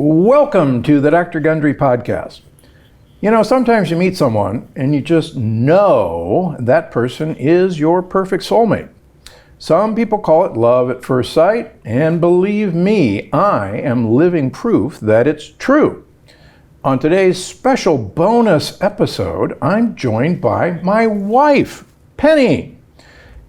Welcome to the Dr. Gundry podcast. You know, sometimes you meet someone and you just know that person is your perfect soulmate. Some people call it love at first sight, and believe me, I am living proof that it's true. On today's special bonus episode, I'm joined by my wife, Penny.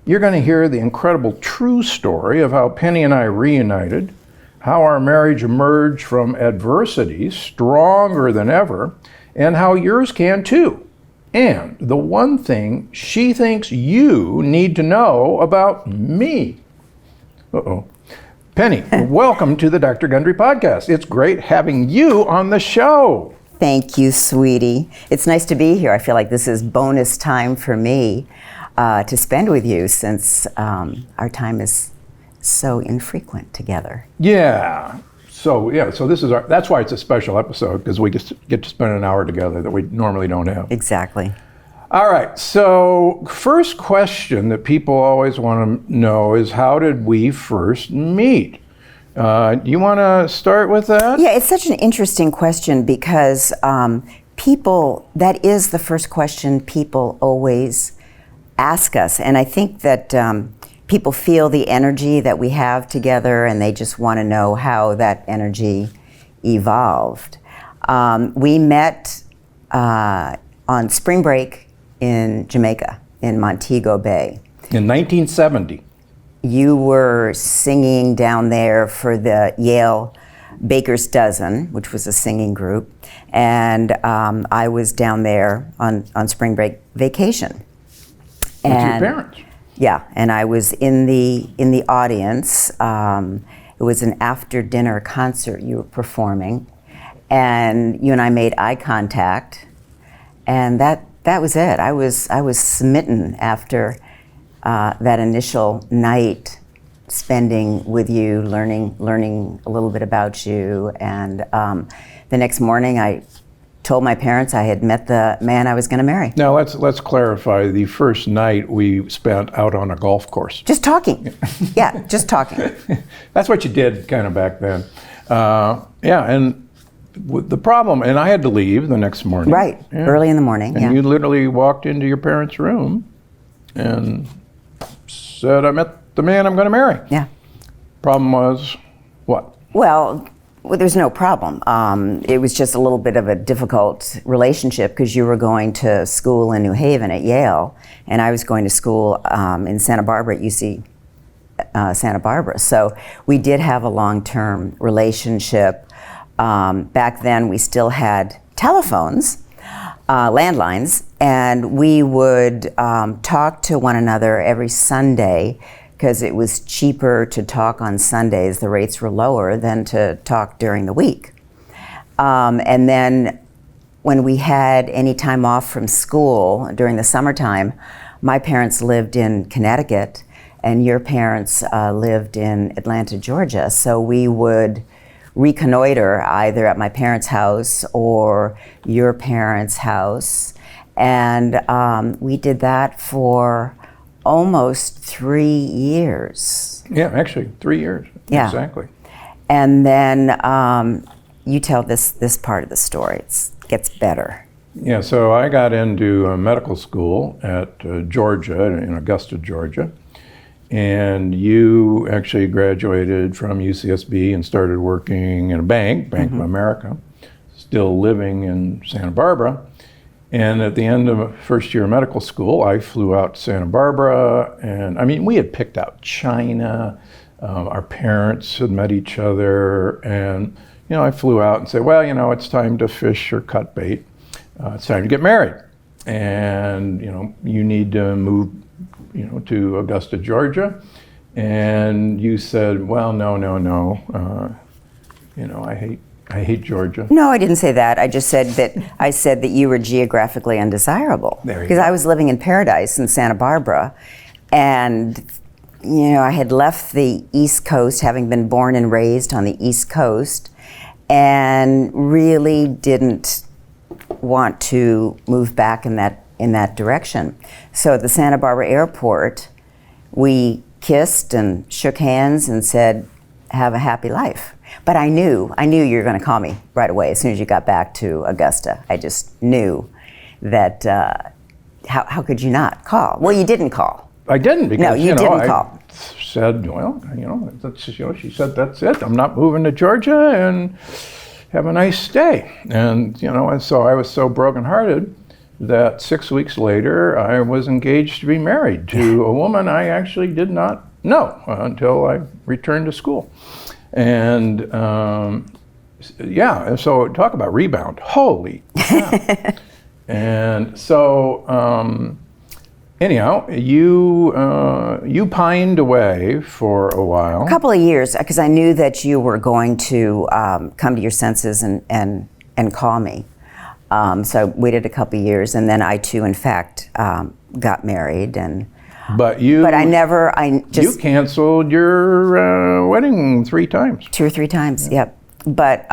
You're going to hear the incredible true story of how Penny and I reunited, how our marriage emerged from adversity stronger than ever, and how yours can too. And the one thing she thinks you need to know about me. Penny, welcome to the Dr. Gundry podcast. It's great having you on the show. Thank you, sweetie. It's nice to be here. I feel like this is bonus time for me to spend with you since our time is so infrequent together. So this is that's why it's a special episode, because we get to spend an hour together that we normally don't have. Exactly. All right, so first question that people always want to know is, how did we first meet? You want to start with that? Yeah, it's such an interesting question because that is the first question people always ask us. And I think that people feel the energy that we have together, and they just want to know how that energy evolved. We met on spring break in Jamaica, in Montego Bay. In 1970. You were singing down there for the Yale Baker's Dozen, which was a singing group, and I was down there on spring break vacation. With your parents? Yeah, and I was in the audience. It was an after dinner concert you were performing, and you and I made eye contact, and that was it. I was smitten after that initial night spending with you, learning a little bit about you, and the next morning I told my parents I had met the man I was going to marry. Now let's clarify. The first night we spent out on a golf course. Just talking. Yeah, just talking. That's what you did kind of back then. And the problem, and I had to leave the next morning. Right, early in the morning. And you literally walked into your parents' room and said, I met the man I'm going to marry. Yeah. Problem was, what? Well, there's no problem. It was just a little bit of a difficult relationship because you were going to school in New Haven at Yale, and I was going to school in Santa Barbara at UC Santa Barbara. So we did have a long-term relationship. Back then we still had telephones, landlines, and we would talk to one another every Sunday, because it was cheaper to talk on Sundays. The rates were lower than to talk during the week. And then when we had any time off from school during the summertime, my parents lived in Connecticut and your parents lived in Atlanta, Georgia. So we would reconnoiter either at my parents' house or your parents' house. And we did that for almost 3 years. Yeah, actually 3 years. Yeah. Exactly. And then you tell this part of the story. It gets better. Yeah, so I got into medical school at Georgia, in Augusta, Georgia. And you actually graduated from UCSB and started working in a Bank of America, still living in Santa Barbara. And at the end of first year of medical school, I flew out to Santa Barbara, and I mean, we had picked out China. Our parents had met each other, and I flew out and said, well, it's time to fish or cut bait. It's time to get married, and you need to move, to Augusta, Georgia. And you said, well, no, I hate Georgia. No, I didn't say that. I just said that you were geographically undesirable. Because I was living in paradise in Santa Barbara, and I had left the East Coast, having been born and raised on the East Coast, and really didn't want to move back in that direction. So at the Santa Barbara airport, we kissed and shook hands and said, have a happy life. But I knew you were going to call me right away as soon as you got back to Augusta. I just knew that. How could you not call? Well, you didn't call. I didn't because No, you didn't call. I said, well, she said, that's it. I'm not moving to Georgia, and have a nice stay. And and so I was so brokenhearted that 6 weeks later I was engaged to be married to a woman I actually did not know until I returned to school. And so talk about rebound. Holy cow. And so anyhow, you pined away for a while. A couple of years, because I knew that you were going to come to your senses and call me. So I waited a couple of years, and then I too, in fact, got married. But you canceled your wedding 3 times. 2 or 3 times, yep. But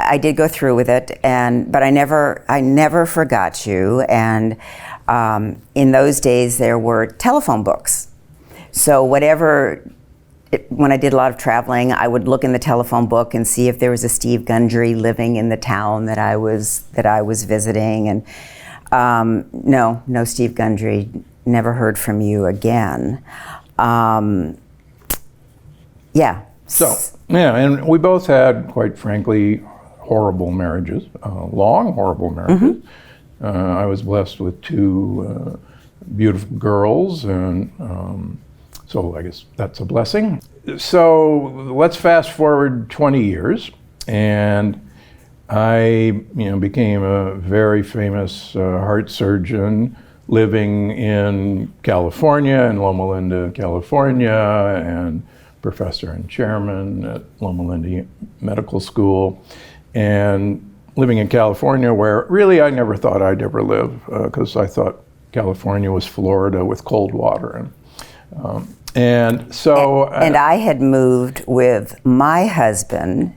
I did go through with it, but I never forgot you. And in those days, there were telephone books. So when I did a lot of traveling, I would look in the telephone book and see if there was a Steve Gundry living in the town that I was visiting. And no Steve Gundry. Never heard from you again. And we both had, quite frankly, horrible marriages, long, horrible marriages. Mm-hmm. I was blessed with 2 beautiful girls, and so I guess that's a blessing. So let's fast forward 20 years, and I became a very famous heart surgeon living in California, in Loma Linda, California, and professor and chairman at Loma Linda Medical School, and living in California, where really I never thought I'd ever live, because I thought California was Florida with cold water. And I had moved with my husband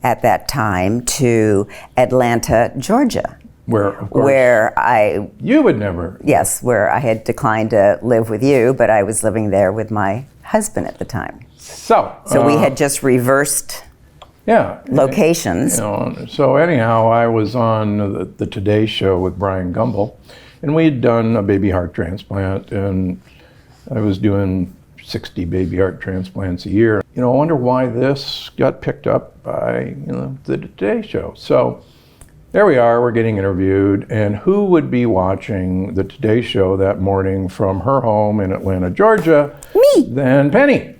at that time to Atlanta, Georgia. Where, of course, you would never. Yes, where I had declined to live with you, but I was living there with my husband at the time. So we had just reversed locations. So anyhow, I was on the Today Show with Brian Gumbel, and we had done a baby heart transplant, and I was doing 60 baby heart transplants a year. I wonder why this got picked up by the Today Show. So there we are, we're getting interviewed, and who would be watching the Today Show that morning from her home in Atlanta, Georgia? Me! Than Penny.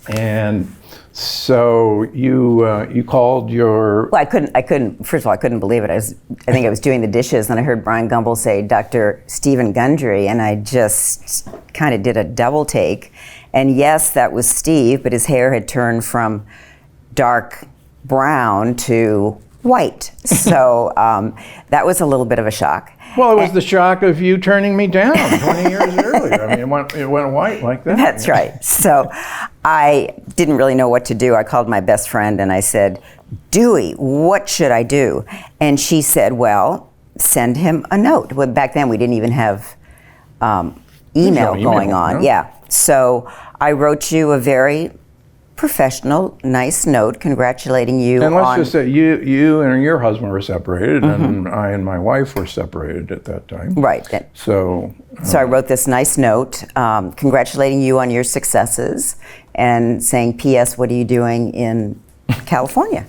And so you called your... Well, I couldn't, first of all, I couldn't believe it. I think I was doing the dishes, and I heard Brian Gumbel say, Dr. Stephen Gundry, and I just kind of did a double take. And yes, that was Steve, but his hair had turned from dark brown to white. So that was a little bit of a shock. Well, it was the shock of you turning me down 20 years earlier. I mean, it went white like that. That's right. So I didn't really know what to do. I called my best friend and I said, Dewey, what should I do? And she said, well, send him a note. Well, back then we didn't even have email going on. No? Yeah. So I wrote you a very professional, nice note congratulating you. And let's just say you and your husband were separated, mm-hmm. and I and my wife were separated at that time. Right. So I wrote this nice note congratulating you on your successes and saying, P.S., what are you doing in California?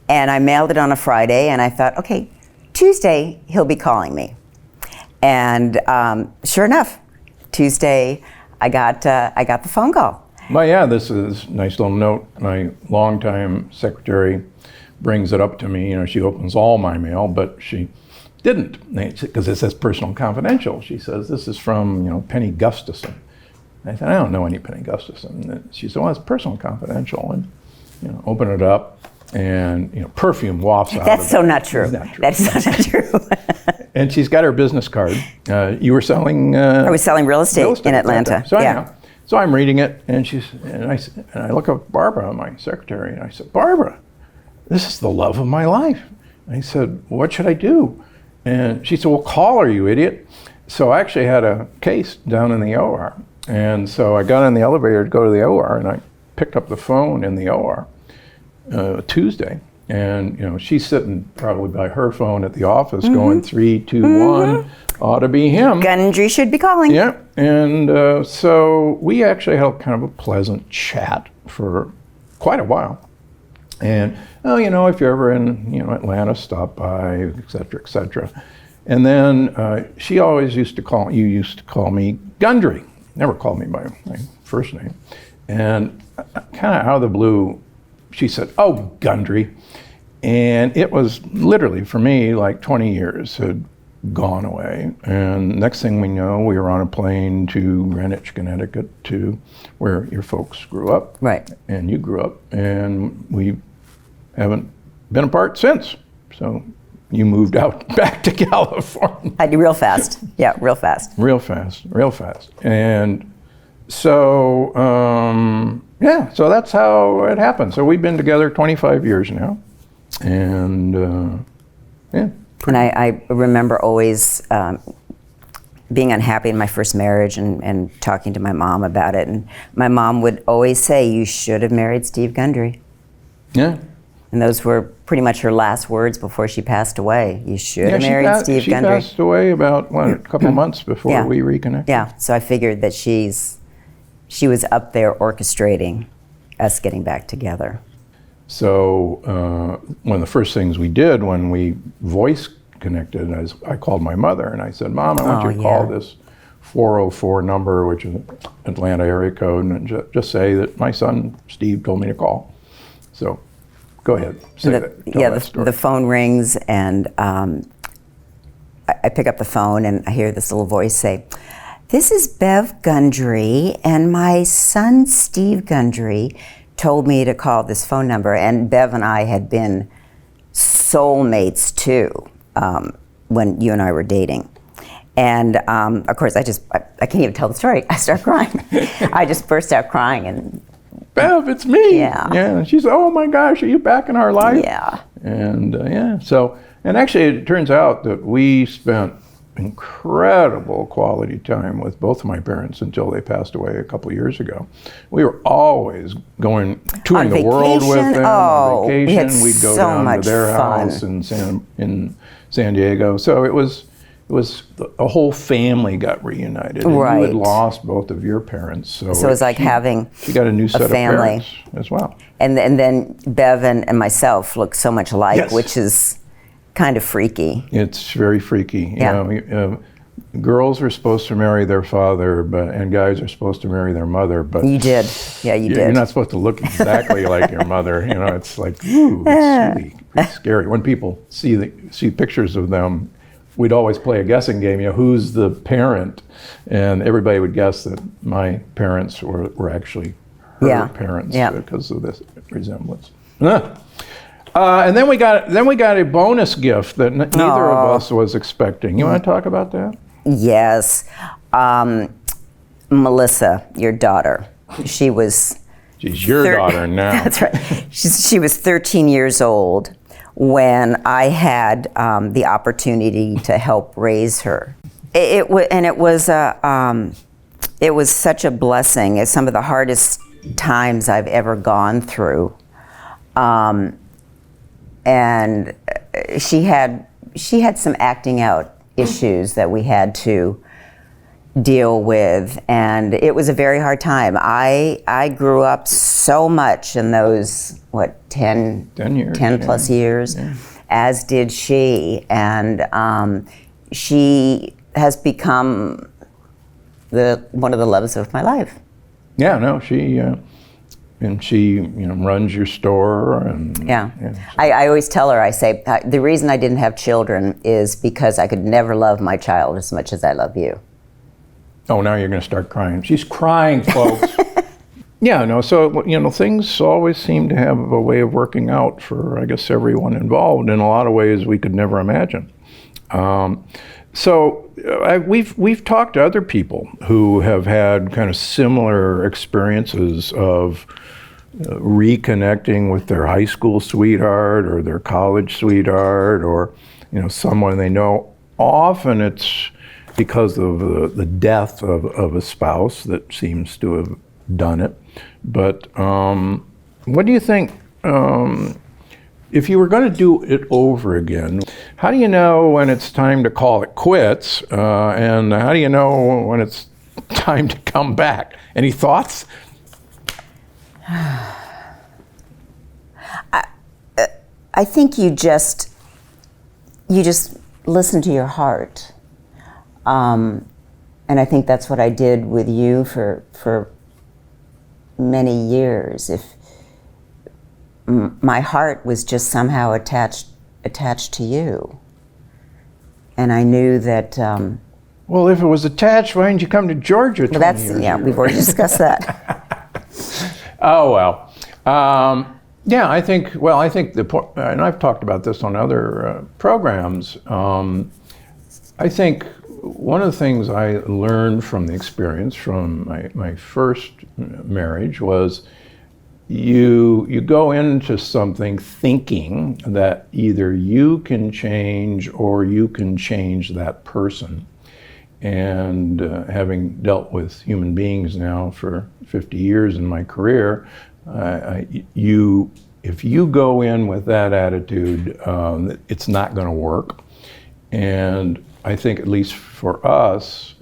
And I mailed it on a Friday, and I thought, okay, Tuesday he'll be calling me. And sure enough, Tuesday I got the phone call. Well, yeah, this is a nice little note. My longtime secretary brings it up to me. She opens all my mail, but she didn't, because it says personal and confidential. She says, this is from, Penny Gustafson. I said, I don't know any Penny Gustafson. And she said, well, it's personal and confidential. And, open it up, and, perfume wafts out. That's so not true. That's so not true. And she's got her business card. You were selling... I was selling real estate in Atlanta. So yeah. So I'm reading it, and I look up Barbara, my secretary, and I said, Barbara, this is the love of my life. I said, what should I do? And she said, well, call her, you idiot. So I actually had a case down in the OR. And so I got in the elevator to go to the OR, and I picked up the phone in the OR Tuesday, and she's sitting probably by her phone at the office going 3, 2, 1, ought to be him. Gundry should be calling. Yeah, and so we actually had kind of a pleasant chat for quite a while. And, if you're ever in, Atlanta, stop by, et cetera, et cetera. And then she always used to call me Gundry, never called me by my first name. And kind of out of the blue, she said, "Oh, Gundry." And it was literally, for me, like 20 years had gone away. And next thing we know, we were on a plane to Greenwich, Connecticut, to where your folks grew up. Right. And you grew up. And we haven't been apart since. So you moved out back to California. I do real fast. Yeah, real fast. Real fast. And so, so that's how it happened. So we've been together 25 years now. And, And I remember always being unhappy in my first marriage and talking to my mom about it. And my mom would always say, "You should have married Steve Gundry." Yeah. And those were pretty much her last words before she passed away. "You should have married Steve Gundry." She passed away about, a couple of months before we reconnected. Yeah, so I figured that she was up there orchestrating us getting back together. So one of the first things we did when we voice connected, I called my mother and I said, "Mom, I want you to call this 404 number, which is an Atlanta area code, and just say that my son Steve told me to call." So go ahead, say that. Tell that story. The phone rings and I pick up the phone and I hear this little voice say, "This is Bev Gundry, and my son Steve Gundry told me to call this phone number." And Bev and I had been soulmates too when you and I were dating. And of course, I can't even tell the story. I start crying. I just burst out crying and, "Bev, it's me." Yeah. And she said, "Oh my gosh, are you back in our life?" Yeah. And so, and actually it turns out that we spent incredible quality time with both of my parents until they passed away a couple of years ago. We were always touring the world with them on vacation. We'd go down to their house in San Diego. So it was a whole family got reunited. And right. You had lost both of your parents. So it was like having she got a new set of parents as well. And then Bev and myself look so much alike, Yes. which is kind of freaky. It's very freaky. Yeah. Girls are supposed to marry their father, and guys are supposed to marry their mother. But you did. Yeah, you did. You're not supposed to look exactly like your mother. It's like, ooh, it's scary. When people see pictures of them, we'd always play a guessing game. Who's the parent? And everybody would guess that my parents were actually her parents because of this resemblance. And then we got a bonus gift that neither of us was expecting. You want to talk about that? Yes. Melissa, your daughter. She's your daughter now. That's right. She was 13 years old when I had the opportunity to help raise her. It was such a blessing. It's some of the hardest times I've ever gone through. And she had some acting out issues that we had to deal with, and it was a very hard time. I grew up so much in those 10 plus years, as did she, and she has become one of the loves of my life. Yeah, no, she runs your store and I always tell her, I say, the reason I didn't have children is because I could never love my child as much as I love you. Oh, now you're going to start crying. She's crying, folks. So things always seem to have a way of working out for, I guess, everyone involved in a lot of ways we could never imagine. We've talked to other people who have had kind of similar experiences of reconnecting with their high school sweetheart or their college sweetheart or someone they know. Often it's because of the death of a spouse that seems to have done it. But what do you think, if you were going to do it over again, how do you know when it's time to call it quits? And how do you know when it's time to come back? Any thoughts? I think you just listen to your heart. And I think that's what I did with you for many years. If my heart was just somehow attached to you, and I knew that. Well, if it was attached, why didn't you come to Georgia? Well, that's we've already discussed that. Oh well, yeah. I think and I've talked about this on other programs. I think one of the things I learned from the experience from my first marriage was you go into something thinking that either you can change or you can change that person. And having dealt with human beings now for 50 years in my career, if you go in with that attitude, it's not going to work. And I think, at least for us,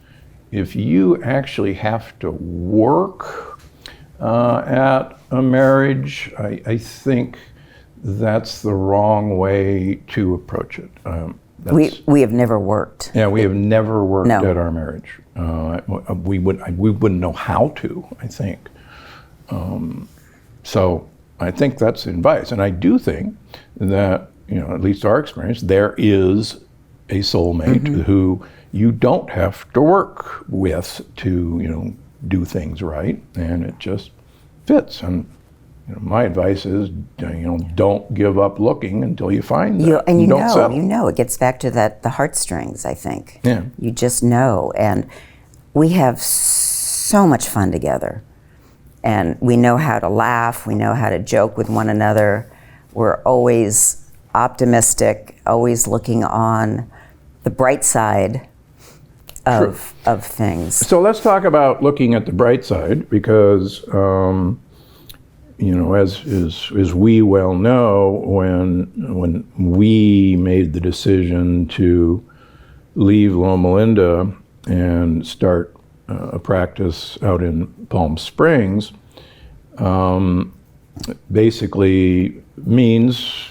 if you actually have to work at a marriage, I think that's the wrong way to approach it. We have never worked. Yeah, we have never worked No. at our marriage. We wouldn't know how to, I think. So I think that's advice. And I do think that, at least our experience, there is a soulmate who you don't have to work with to, do things right, and it just fits. And my advice is, don't give up looking until you find that. And don't settle. it gets back to the heartstrings, I think. Yeah. You just know, and we have so much fun together. And we know how to laugh, we know how to joke with one another. We're always optimistic, always looking on the bright side of things. So let's talk about looking at the bright side, because as we well know, when we made the decision to leave Loma Linda and start a practice out in Palm Springs, basically means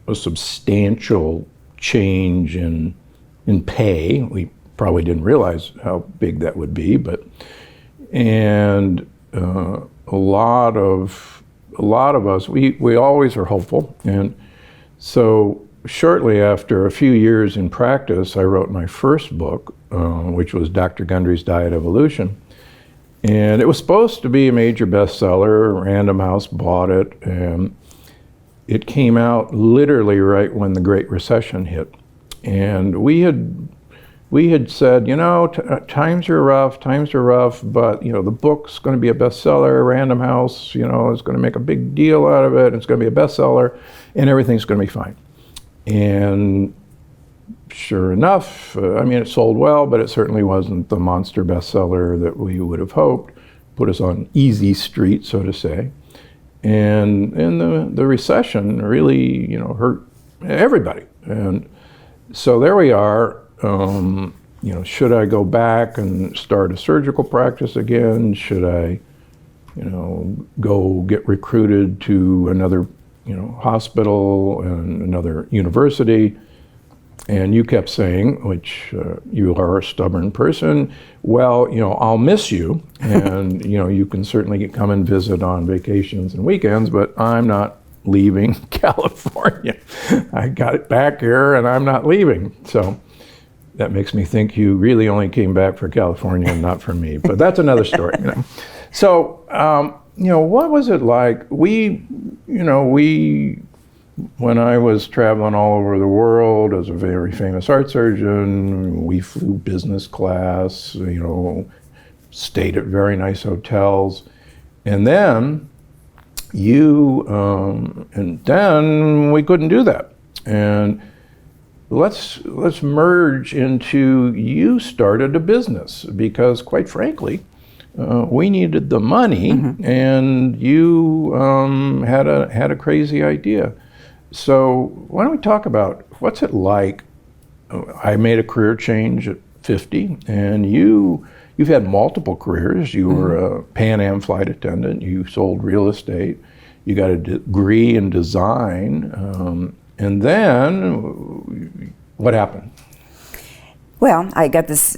a substantial change in pay. We probably didn't realize how big that would be, and a lot of us, we always are hopeful. And so shortly after a few years in practice, I wrote my first book, which was Dr. Gundry's Diet Evolution. And it was supposed to be a major bestseller. Random House bought it, and it came out literally right when the Great Recession hit. And we had said, times are rough, but, the book's going to be a bestseller. Random House, is going to make a big deal out of it. It's going to be a bestseller, and everything's going to be fine. And sure enough, it sold well, but it certainly wasn't the monster bestseller that we would have hoped. Put us on easy street, so to say. And the recession really, hurt everybody. And so there we are. Should I go back and start a surgical practice again? Should I, go get recruited to another, hospital and another university? And you kept saying, which you are a stubborn person, well, I'll miss you, and you can certainly come and visit on vacations and weekends, but I'm not leaving California. I got it back here, and I'm not leaving. So that makes me think you really only came back for California and not for me. But that's another story. So, what was it like? When I was traveling all over the world as a very famous heart surgeon, we flew business class, stayed at very nice hotels. And then then we couldn't do that. And let's merge into, you started a business, because quite frankly, we needed the money, and you had a crazy idea. So why don't we talk about what's it like? I made a career change at 50, and you've had multiple careers. You were a Pan Am flight attendant. You sold real estate. You got a degree in design, and then what happened? Well, I got this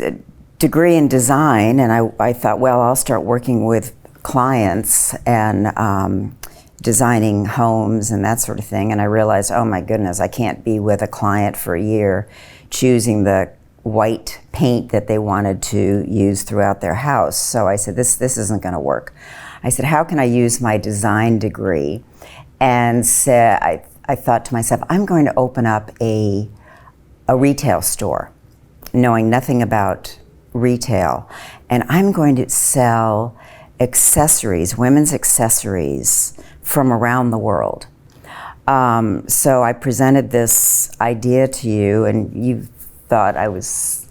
degree in design, and I thought, well, I'll start working with clients and designing homes and that sort of thing. And I realized, oh my goodness, I can't be with a client for a year choosing the white paint that they wanted to use throughout their house. So I said, this isn't going to work. I said, how can I use my design degree? And I thought to myself, I'm going to open up a retail store, knowing nothing about retail, and I'm going to sell accessories, women's accessories from around the world. So I presented this idea to you, and you thought I was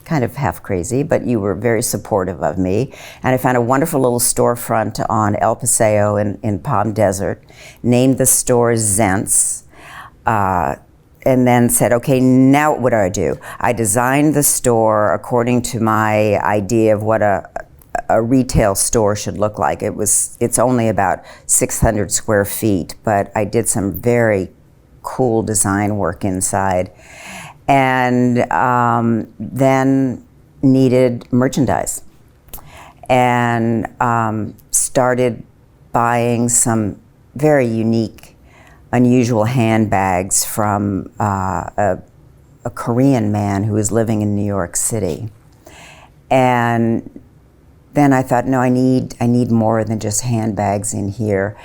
kind of half crazy, but you were very supportive of me. And I found a wonderful little storefront on El Paseo in Palm Desert, named the store Zents, and then said, okay, now what do? I designed the store according to my idea of what a retail store should look like. It's only about 600 square feet, but I did some very cool design work inside. And then needed merchandise, and started buying some very unique, unusual handbags from a Korean man who was living in New York City. And then I thought, no, I need more than just handbags in here.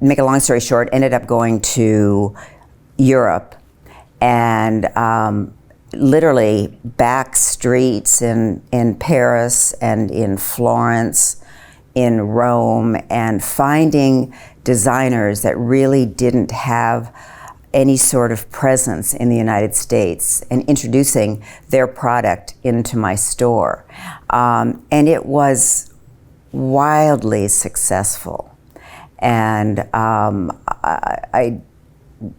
Make a long story short, ended up going to Europe, and literally back streets in Paris and in Florence, in Rome, and finding designers that really didn't have any sort of presence in the United States, and introducing their product into my store. And it was wildly successful. And I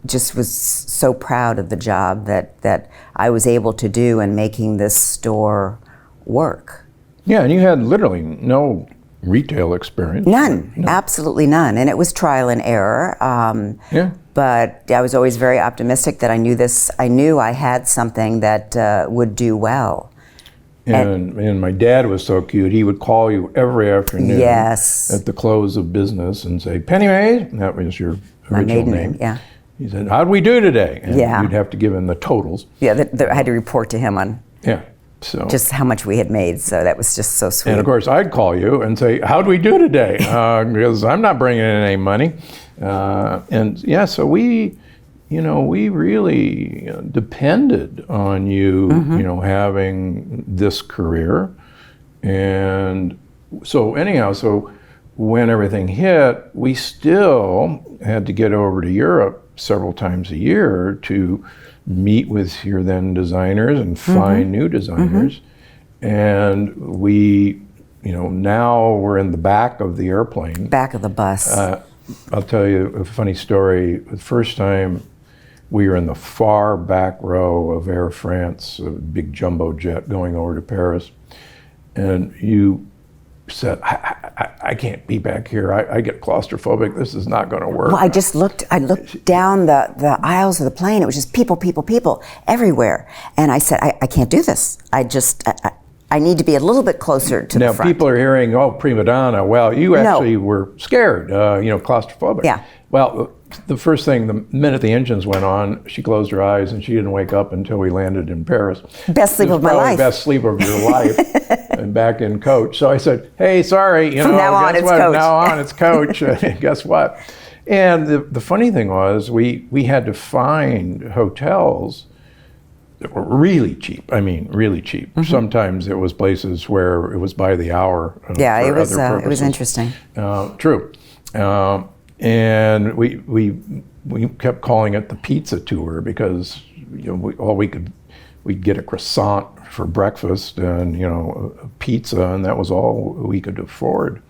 just was so proud of the job that I was able to do in making this store work. Yeah, and you had literally no retail experience. None, No. Absolutely none. And it was trial and error. Yeah. But I was always very optimistic that I knew I had something that would do well. And my dad was so cute. He would call you every afternoon Yes. at the close of business and say, Penny Mae, that was your My original maiden name. name, yeah. He said, how'd we do today? And Yeah. you'd have to give him the totals. Yeah, I had to report to him on Yeah. So. just how much we had made, so that was just so sweet. And of course, I'd call you and say, how'd we do today? Because I'm not bringing in any money. And yeah, so we really depended on you, having this career. And so anyhow, so when everything hit, we still had to get over to Europe several times a year to meet with your then designers and find new designers. And we, now we're in the back of the airplane. Back of the bus. I'll tell you a funny story. The first time we were in the far back row of Air France, a big jumbo jet going over to Paris, and you said, I can't be back here. I get claustrophobic. This is not going to work. Well, I looked down the aisles of the plane. It was just people everywhere. And I said, I can't do this. I need to be a little bit closer to Now, the front. people are hearing, oh, prima donna. Well, you actually were scared, claustrophobic. Yeah. Well, the first thing, the minute the engines went on, she closed her eyes and she didn't wake up until we landed in Paris. Best sleep of my life. Best sleep of your life. And back in coach. So I said, hey, sorry. From now on, it's coach. From now on, it's coach. Guess what? And the funny thing was, we had to find hotels that were really cheap. I mean, really cheap. Sometimes it was places where it was by the hour. Yeah, for it was other it was purposes. interesting. True. And we kept calling it the pizza tour because all we could we'd get a croissant for breakfast and, you know, a pizza, and that was all we could afford.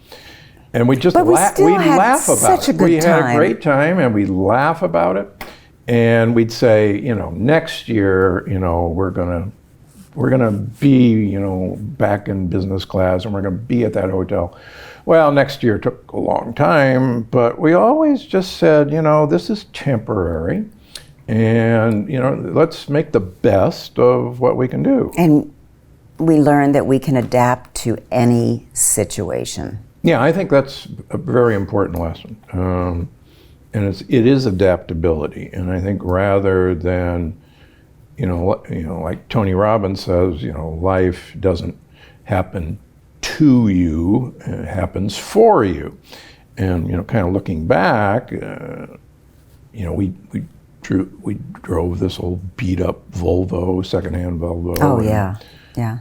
And we just But we we'd still had laugh about such a it. good We had a time. great time, and we'd laugh about it. And we'd say, you know, next year, you know, we're gonna be, you know, back in business class, and we're gonna be at that hotel. Well, next year took a long time, but we always just said, you know, this is temporary, and, you know, let's make the best of what we can do. And we learned that we can adapt to any situation. Yeah, I think that's a very important lesson. And it is adaptability. And I think rather than, you know, like Tony Robbins says, you know, life doesn't happen to you, it happens for you. And, you know, kind of looking back, you know, we drove this old beat up Volvo, secondhand Volvo. Oh, yeah. Yeah.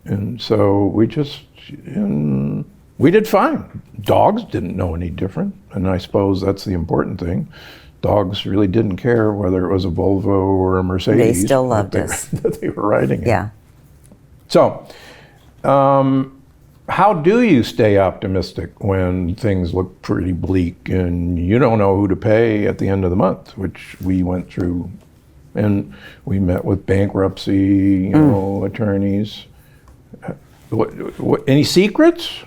And so we just, we did fine. Dogs didn't know any different, and I suppose that's the important thing. Dogs really didn't care whether it was a Volvo or a Mercedes. They still loved us. That they were riding in. Yeah. So, how do you stay optimistic when things look pretty bleak and you don't know who to pay at the end of the month, which we went through, and we met with bankruptcy, you know, attorneys. What, any secrets?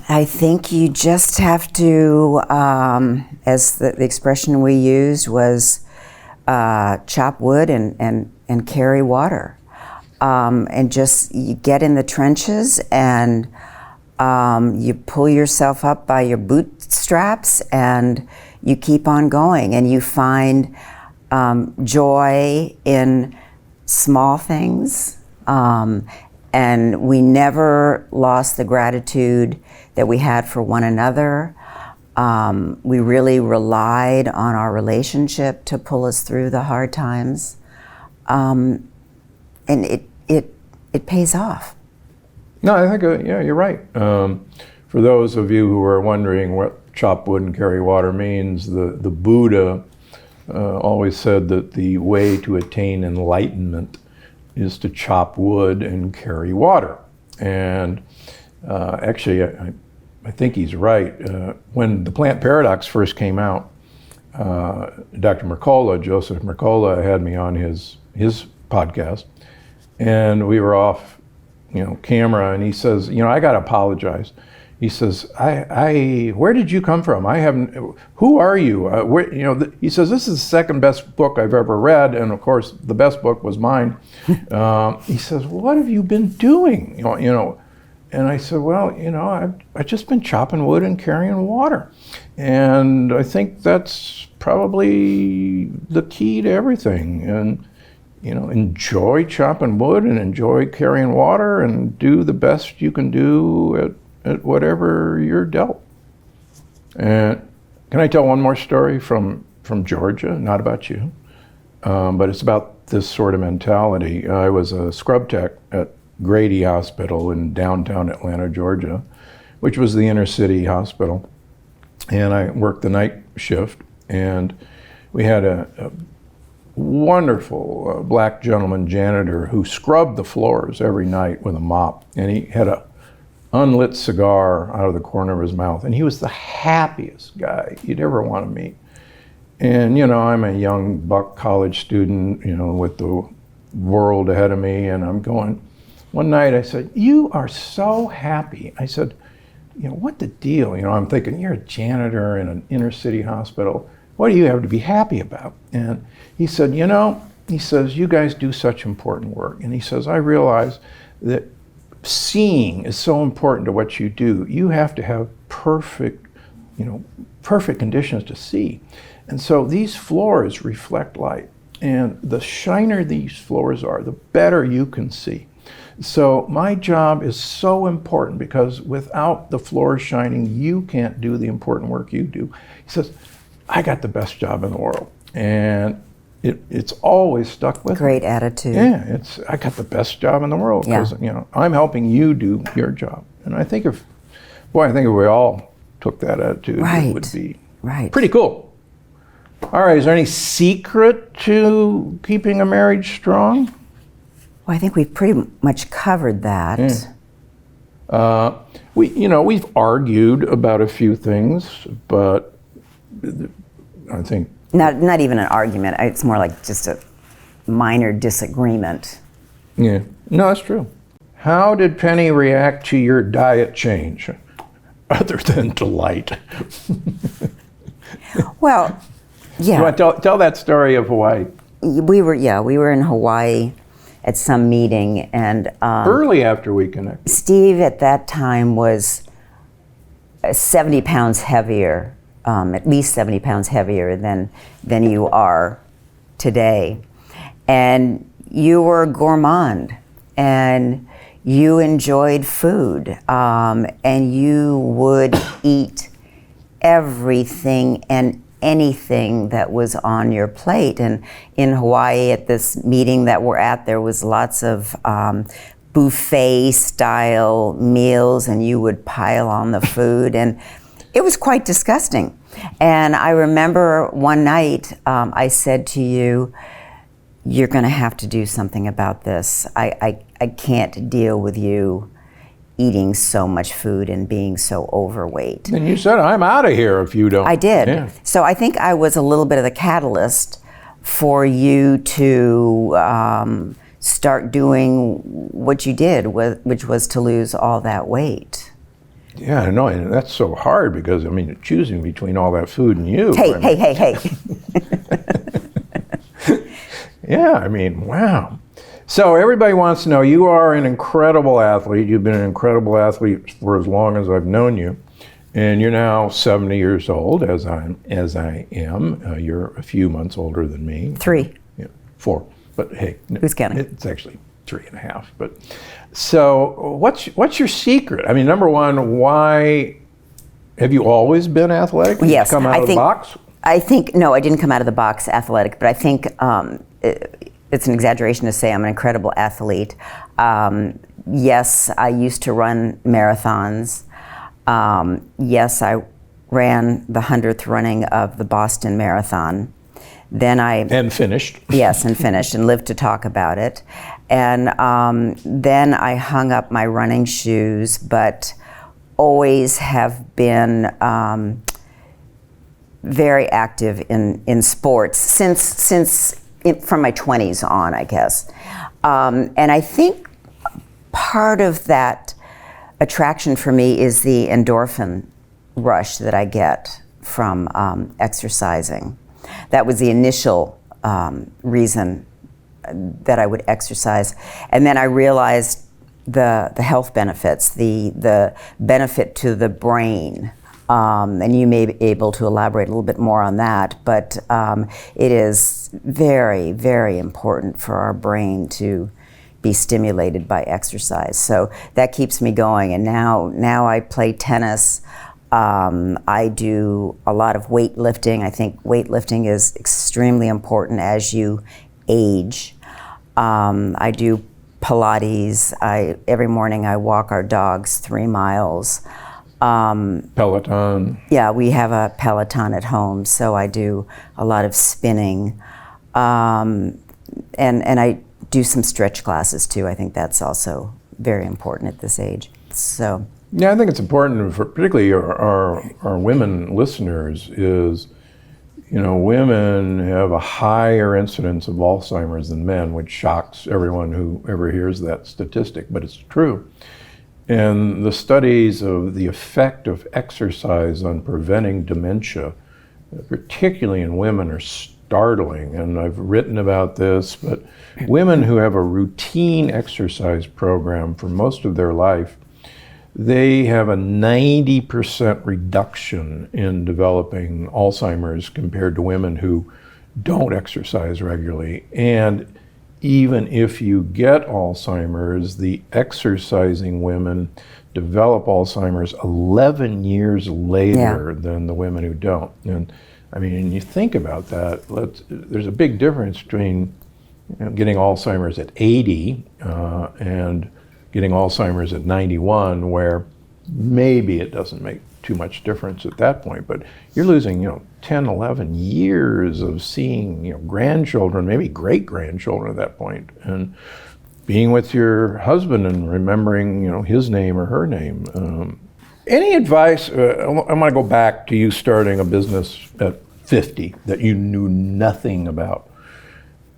I think you just have to, as the expression we used was, chop wood and carry water. And just you get in the trenches and you pull yourself up by your bootstraps and you keep on going, and you find joy in small things. And we never lost the gratitude that we had for one another. We really relied on our relationship to pull us through the hard times. And it pays off. No, I think, yeah, you're right. For those of you who are wondering what chop wood and carry water means, the Buddha always said that the way to attain enlightenment is to chop wood and carry water. And actually, I think he's right. When the plant paradox first came out, Dr. Mercola, Joseph Mercola, had me on his podcast, and we were off, you know, camera, and he says, you know, I got to apologize. He says, where did you come from? Who are you? You know, he says, this is the second best book I've ever read, and of course, the best book was mine. He says, what have you been doing? You know, and I said, well, you know, I've just been chopping wood and carrying water. And I think that's probably the key to everything. And, you know, enjoy chopping wood and enjoy carrying water and do the best you can do at whatever you're dealt. And can I tell one more story from Georgia? Not about you, but it's about this sort of mentality. I was a scrub tech at Grady Hospital in downtown Atlanta, Georgia, which was the inner city hospital. And I worked the night shift, and we had a wonderful black gentleman janitor who scrubbed the floors every night with a mop, and he had a unlit cigar out of the corner of his mouth, and he was the happiest guy you'd ever want to meet. And, you know, I'm a young buck college student, you know, with the world ahead of me, and I'm going, one night I said, you are so happy. I said, you know, what the deal? You know, I'm thinking, you're a janitor in an inner city hospital. What do you have to be happy about? And he said, you know, he says, you guys do such important work. And he says, I realize that seeing is so important to what you do. You have to have perfect conditions to see. And so these floors reflect light. And the shiner these floors are, the better you can see. So my job is so important because without the floors shining, you can't do the important work you do. He says, I got the best job in the world. And it's always stuck with me. Great attitude. Yeah, I got the best job in the world because, you know, I'm helping you do your job. And I think if we all took that attitude, it would be pretty cool. All right, is there any secret to keeping a marriage strong? Well, I think we've pretty much covered that. We've argued about a few things, but I think Not even an argument. It's more like just a minor disagreement. yeah, no, that's true. How did Penny react to your diet change, other than delight? Well, yeah. You want to tell that story of Hawaii? We were in Hawaii at some meeting, and Early after we connected. Steve at that time was 70 pounds heavier, at least 70 pounds heavier than you are today. And you were gourmand, and you enjoyed food, and you would eat everything and anything that was on your plate. And in Hawaii, at this meeting that we're at, there was lots of buffet style meals, and you would pile on the food, and it was quite disgusting. And I remember one night I said to you, "You're going to have to do something about this. I can't deal with you eating so much food and being so overweight." And you said, "I'm out of here if you don't." I did. Yeah. So I think I was a little bit of the catalyst for you to start doing what you did, which was to lose all that weight. Yeah, I know, and that's so hard because, I mean, choosing between all that food and you. Hey. Yeah, I mean, wow. So everybody wants to know, you are an incredible athlete. You've been an incredible athlete for as long as I've known you. And you're now 70 years old, as I am. You're a few months older than me. 3. Yeah, 4. But hey, Who's counting? It's actually 3.5. But so what's your secret? I mean, number one, why have you always been athletic? Did Yes, you come out of the box? I think, no, I didn't come out of the box athletic, but I think it's an exaggeration to say I'm an incredible athlete. Yes, I used to run marathons. Yes, I ran the 100th running of the Boston Marathon. And finished. Yes, and finished, and lived to talk about it. And then I hung up my running shoes, but always have been very active in sports since from my 20s on, I guess. And I think part of that attraction for me is the endorphin rush that I get from exercising. That was the initial reason that I would exercise. And then I realized the health benefits, the benefit to the brain. And you may be able to elaborate a little bit more on that, but it is very, very important for our brain to be stimulated by exercise. So that keeps me going. And now I play tennis. I do a lot of weightlifting. I think weightlifting is extremely important as you age. I do Pilates. Every morning I walk our dogs 3 miles. Peloton. Yeah, we have a Peloton at home, so I do a lot of spinning. And I do some stretch classes too. I think that's also very important at this age. So. Yeah, I think it's important for particularly our women listeners is, women have a higher incidence of Alzheimer's than men, which shocks everyone who ever hears that statistic, but it's true. And the studies of the effect of exercise on preventing dementia, particularly in women, are startling. And I've written about this, but women who have a routine exercise program for most of their life, they have a 90% reduction in developing Alzheimer's compared to women who don't exercise regularly. And even if you get Alzheimer's, the exercising women develop Alzheimer's 11 years later than the women who don't. And I mean, and you think about that, there's a big difference between getting Alzheimer's at 80 and getting Alzheimer's at 91, where maybe it doesn't make too much difference at that point, but you're losing, 10, 11 years of seeing, grandchildren, maybe great-grandchildren at that point, and being with your husband and remembering, his name or her name. Any advice, I want to go back to you starting a business at 50 that you knew nothing about.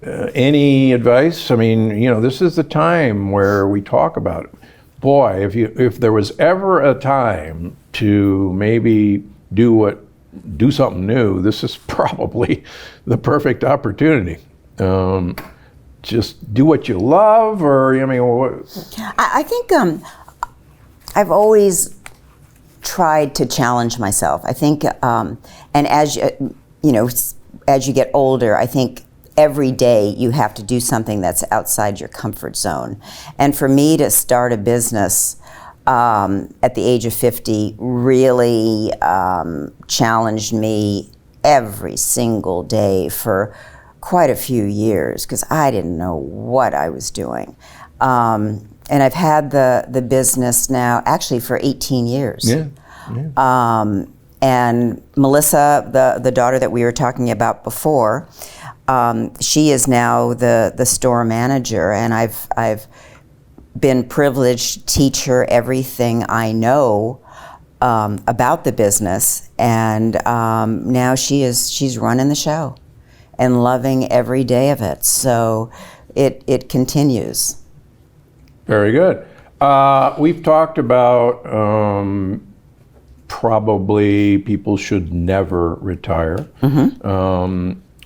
Any advice? I mean, this is the time where we talk about it. Boy, if there was ever a time to maybe do something new, this is probably the perfect opportunity. Just do what you love, or I think I've always tried to challenge myself. I think, and as you get older, I think every day you have to do something that's outside your comfort zone. And for me to start a business at the age of 50 really challenged me every single day for quite a few years, because I didn't know what I was doing. And I've had the business now actually for 18 years. Yeah. And Melissa, the daughter that we were talking about before, she is now the store manager, and I've been privileged to teach her everything I know about the business, and now she's running the show and loving every day of it. So it continues. Very good. We've talked about probably people should never retire.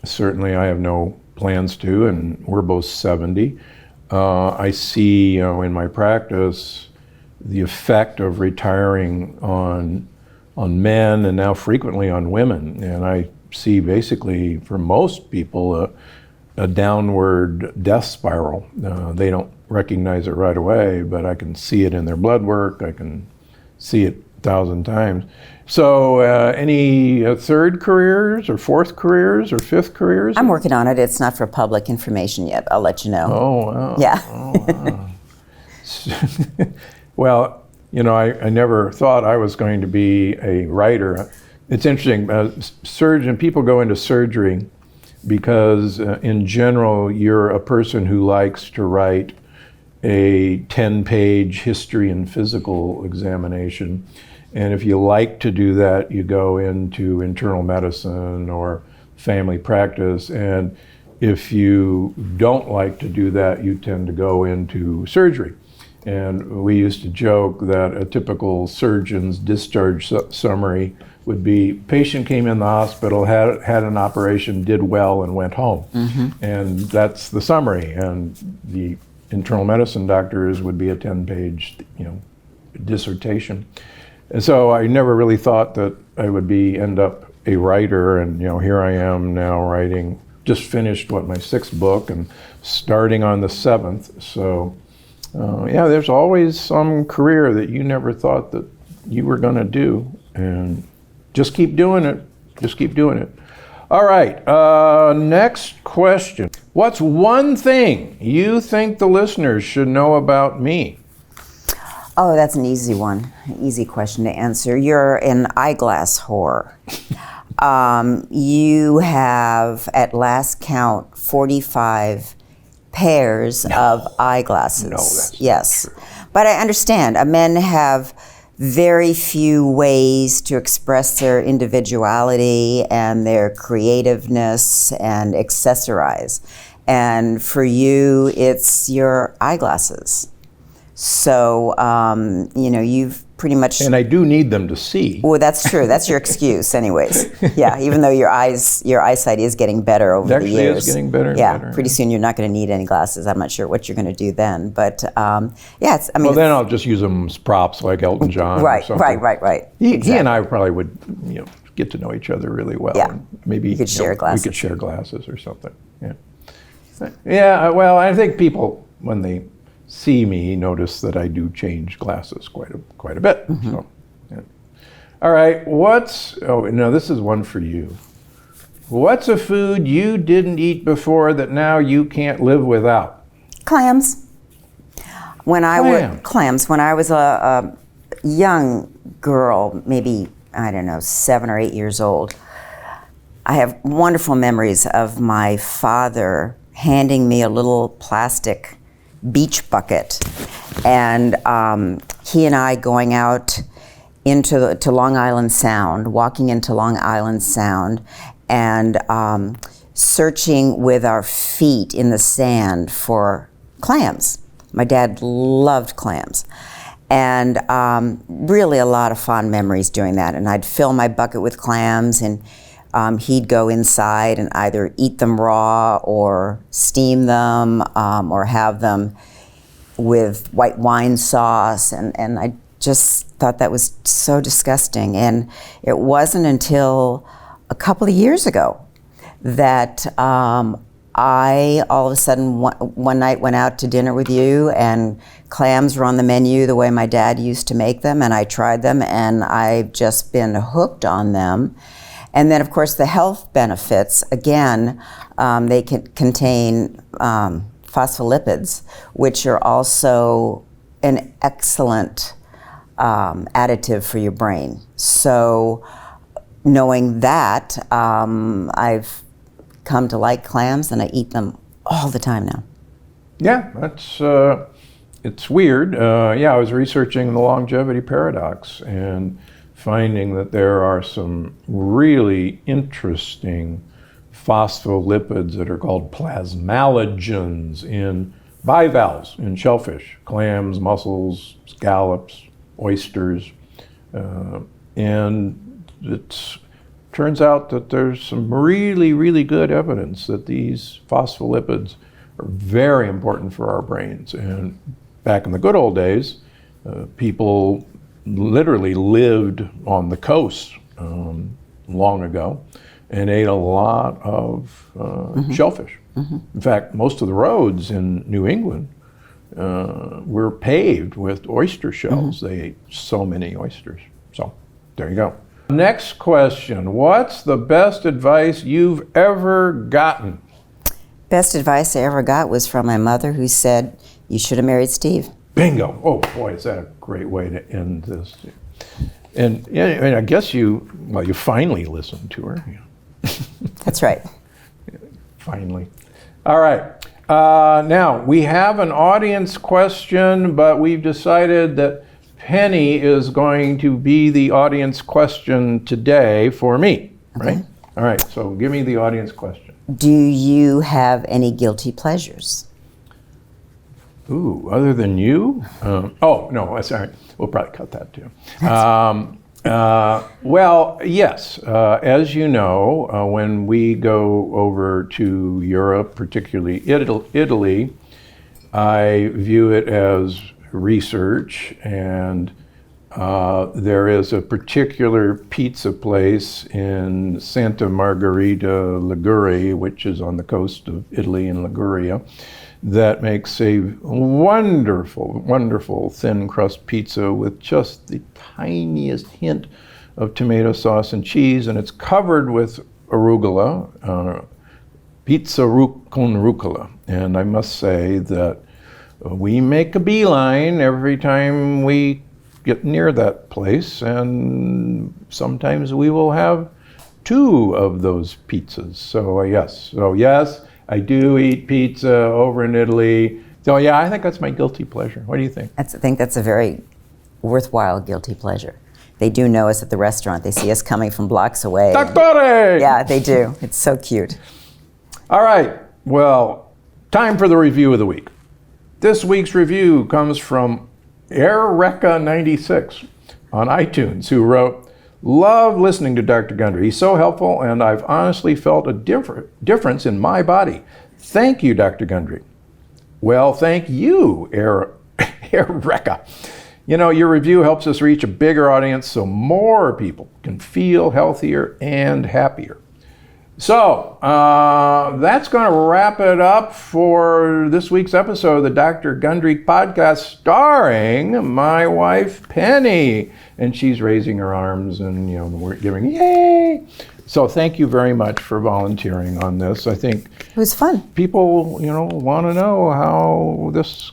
Certainly I have no plans to, and we're both 70. I see in my practice the effect of retiring on men, and now frequently on women. And I see basically for most people a downward death spiral. They don't recognize it right away, but I can see it in their blood work. I can see it 1,000 times. So any third careers or fourth careers or fifth careers? I'm working on it. It's not for public information yet. I'll let you know. Oh, wow. Yeah. Oh, wow. Well, I never thought I was going to be a writer. It's interesting. People go into surgery because in general, you're a person who likes to write a 10-page history and physical examination. And if you like to do that, you go into internal medicine or family practice. And if you don't like to do that, you tend to go into surgery. And we used to joke that a typical surgeon's discharge summary would be: patient came in the hospital, had an operation, did well, and went home. And that's the summary. And the internal medicine doctors would be a 10-page, dissertation. And so I never really thought that I would end up a writer, and here I am now writing. Just finished my 6th book and starting on the 7th. So there's always some career that you never thought that you were going to do, and just keep doing it. Just keep doing it. All right. Next question. What's one thing you think the listeners should know about me? Oh, that's an easy one. An easy question to answer. You're an eyeglass whore. You have, at last count, 45 pairs of eyeglasses. No, that's yes. not true. But I understand. Men have very few ways to express their individuality and their creativeness and accessorize. And for you, it's your eyeglasses. So, you've pretty much... And I do need them to see. Well, that's true. That's your excuse anyways. Yeah, even though your eyesight is getting better over the years. Actually, it's getting better and better. Yeah, pretty soon you're not going to need any glasses. I'm not sure what you're going to do then. But, it's... Well, then I'll just use them as props like Elton John or something. Right. He and I probably would, get to know each other really well. Yeah. And maybe you could share glasses. We could share glasses or something. Yeah. Yeah, well, I think people, when they see me, notice that I do change glasses quite a bit. So, yeah. All right, this is one for you. What's a food you didn't eat before that now you can't live without? Clams. When I was a young girl, maybe, I don't know, 7 or 8 years old, I have wonderful memories of my father handing me a little plastic beach bucket, and he and I going out to Long Island Sound, walking into Long Island Sound, and searching with our feet in the sand for clams. My dad loved clams. And really a lot of fond memories doing that. And I'd fill my bucket with clams, and he'd go inside and either eat them raw or steam them or have them with white wine sauce. And I just thought that was so disgusting. And it wasn't until a couple of years ago that I all of a sudden one night went out to dinner with you, and clams were on the menu the way my dad used to make them, and I tried them, and I've just been hooked on them. And then, of course, the health benefits, again, they can contain phospholipids, which are also an excellent additive for your brain. So knowing that, I've come to like clams, and I eat them all the time now. Yeah, that's it's weird. Yeah, I was researching the longevity paradox and finding that there are some really interesting phospholipids that are called plasmalogens in bivalves in shellfish, clams, mussels, scallops, oysters, and it turns out that there's some really, really good evidence that these phospholipids are very important for our brains. And back in the good old days, people literally lived on the coast long ago and ate a lot of shellfish. In fact, most of the roads in New England were paved with oyster shells. They ate so many oysters. So there you go. Next question. What's the best advice you've ever gotten? Best advice I ever got was from my mother, who said, "You should have married Steve." Bingo. Oh boy, is that a great way to end this. And yeah, and I guess you finally listened to her. Yeah. That's right. Finally. All right. Now, we have an audience question, but we've decided that Penny is going to be the audience question today for me, right? Okay. All right, so give me the audience question. Do you have any guilty pleasures? Ooh, other than you? Oh, no, sorry. We'll probably cut that too. Well, yes. As you know, when we go over to Europe, particularly Italy, I view it as research, and there is a particular pizza place in Santa Margherita, Liguria, which is on the coast of Italy in Liguria, that makes a wonderful, wonderful thin crust pizza with just the tiniest hint of tomato sauce and cheese, and it's covered with arugula, pizza con rucola. And I must say that we make a beeline every time we get near that place, and sometimes we will have 2 of those pizzas. So yes, I do eat pizza over in Italy. So yeah, I think that's my guilty pleasure. What do you think? I think that's a very worthwhile guilty pleasure. They do know us at the restaurant. They see us coming from blocks away. Dottore! Yeah, they do. It's so cute. All right, well, time for the review of the week. This week's review comes from Airreka96 on iTunes, who wrote, "Love listening to Dr. Gundry. He's so helpful, and I've honestly felt a difference in my body. Thank you, Dr. Gundry." Well, thank you, Airreka. You know, your review helps us reach a bigger audience so more people can feel healthier and happier. So that's going to wrap it up for this week's episode of the Dr. Gundry podcast, starring my wife, Penny. And she's raising her arms and, we're giving, yay! So thank you very much for volunteering on this. I think it was fun. People, want to know how this,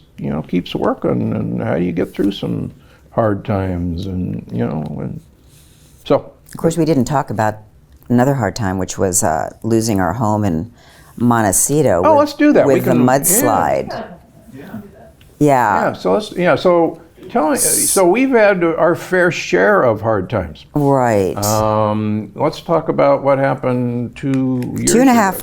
keeps working and how you get through some hard times, and and so. Of course, we didn't talk about another hard time, which was losing our home in Montecito. Oh, let's do that. With the mudslide. Yeah. So tell me. So we've had our fair share of hard times. Right. Let's talk about what happened 2 years Two and a half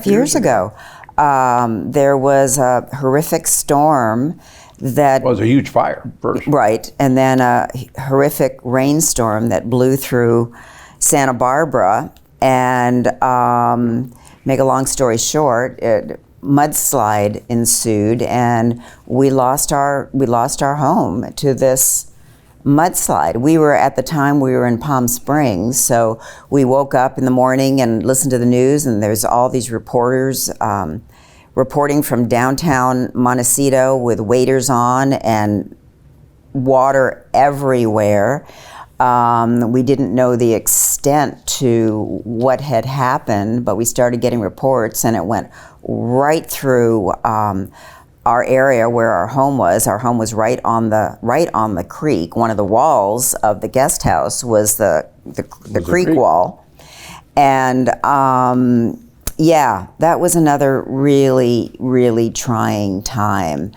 ago. years ago. There was a horrific storm that Well, it was a huge fire first. Right, and then a horrific rainstorm that blew through Santa Barbara, and make a long story short, mudslide ensued, and we lost our home to this mudslide. We were in Palm Springs, so we woke up in the morning and listened to the news, and there's all these reporters reporting from downtown Montecito with waders on and water everywhere. We didn't know the extent to what had happened, but we started getting reports, and it went right through our area where our home was. Our home was right on the creek. One of the walls of the guest house was the creek wall, and yeah, that was another really, really trying time.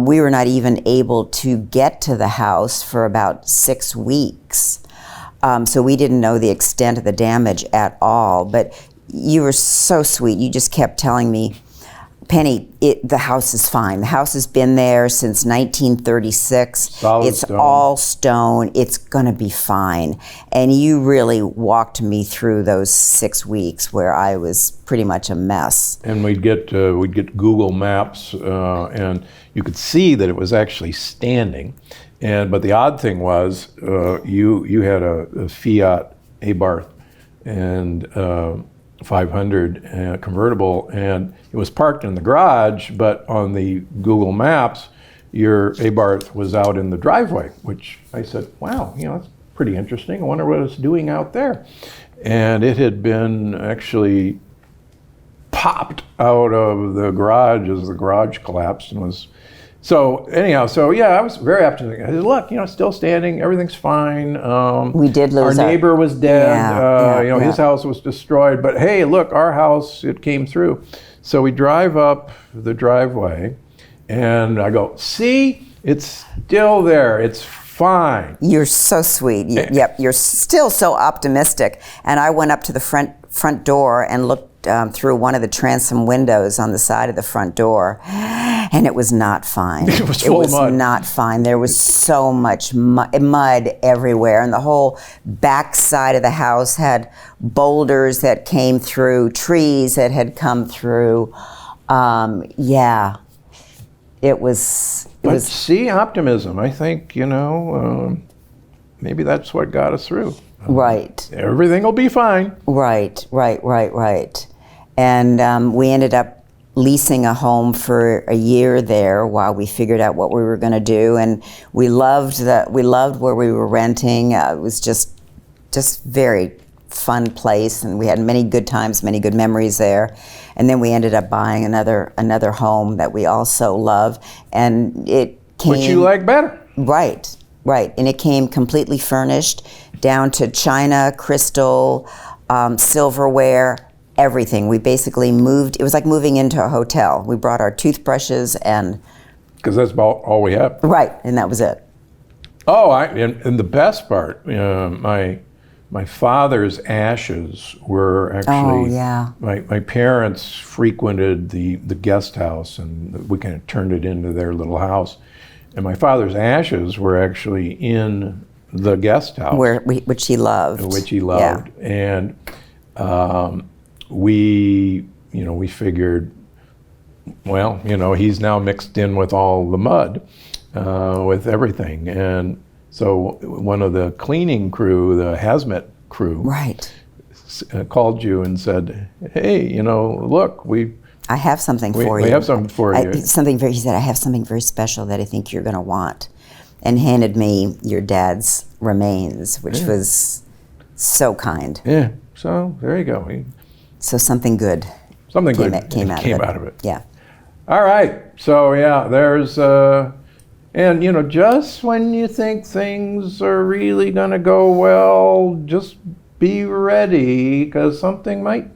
We were not even able to get to the house for about 6 weeks. So we didn't know the extent of the damage at all. But you were so sweet. You just kept telling me, Penny, the house is fine. The house has been there since 1936. It's stone. All stone. It's going to be fine. And you really walked me through those 6 weeks where I was pretty much a mess. And we'd get Google Maps, and you could see that it was actually standing. But the odd thing was, you had a Fiat Abarth and 500 convertible, and it was parked in the garage, but on the Google Maps, your Abarth was out in the driveway, which I said, wow, that's pretty interesting. I wonder what it's doing out there. And it had been actually popped out of the garage as the garage collapsed and was. So anyhow, I was very optimistic. I said, look, it's still standing, everything's fine. We did lose our neighbor was dead. Yeah, his house was destroyed. But hey, look, our house, it came through. So we drive up the driveway, and I go, see, it's still there. It's fine. You're so sweet. Yep, you're still so optimistic. And I went up to the front door and looked through one of the transom windows on the side of the front door, and it was not fine. It was full of mud. Not fine. There was so much mud everywhere, and the whole back side of the house had boulders that came through, trees that had come through. Yeah, it was. But see, optimism. I think maybe that's what got us through. Right. Everything will be fine. Right. And we ended up leasing a home for a year there while we figured out what we were going to do, and we loved where we were renting. It was just very fun place, and we had many good times, many good memories there. And then we ended up buying another home that we also love, and it came. Which you like better. Right. And it came completely furnished, down to china, crystal, silverware, everything. We basically moved. It was like moving into a hotel. We brought our toothbrushes and. Because that's about all we have. Right, and that was it. Oh, and the best part, my father's ashes were actually. Oh, yeah. My parents frequented the guest house, and we kind of turned it into their little house. And my father's ashes were actually in the guest house, which he loved. Yeah. And we figured, well, he's now mixed in with all the mud, with everything. And so one of the cleaning crew, the hazmat crew, right, called you and said, hey, look, I have something for you. We have something for you. He said, I have something very special that I think you're going to want, and handed me your dad's remains, which was so kind. Yeah, so there you go. So something good came out of it. of it. Yeah. All right, so there's, And, just when you think things are really going to go well, just be ready because something might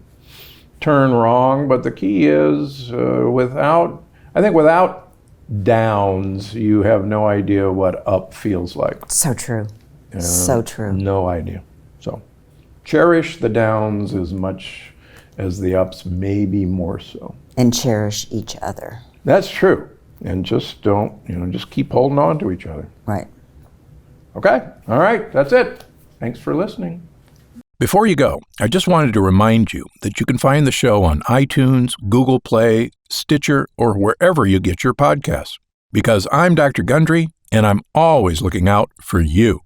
turn wrong. But the key is without downs, you have no idea what up feels like. So true. So true. No idea. So cherish the downs as much as the ups, maybe more so. And cherish each other. That's true. And just don't, just keep holding on to each other. Right. Okay. All right. That's it. Thanks for listening. Before you go, I just wanted to remind you that you can find the show on iTunes, Google Play, Stitcher, or wherever you get your podcasts. Because I'm Dr. Gundry, and I'm always looking out for you.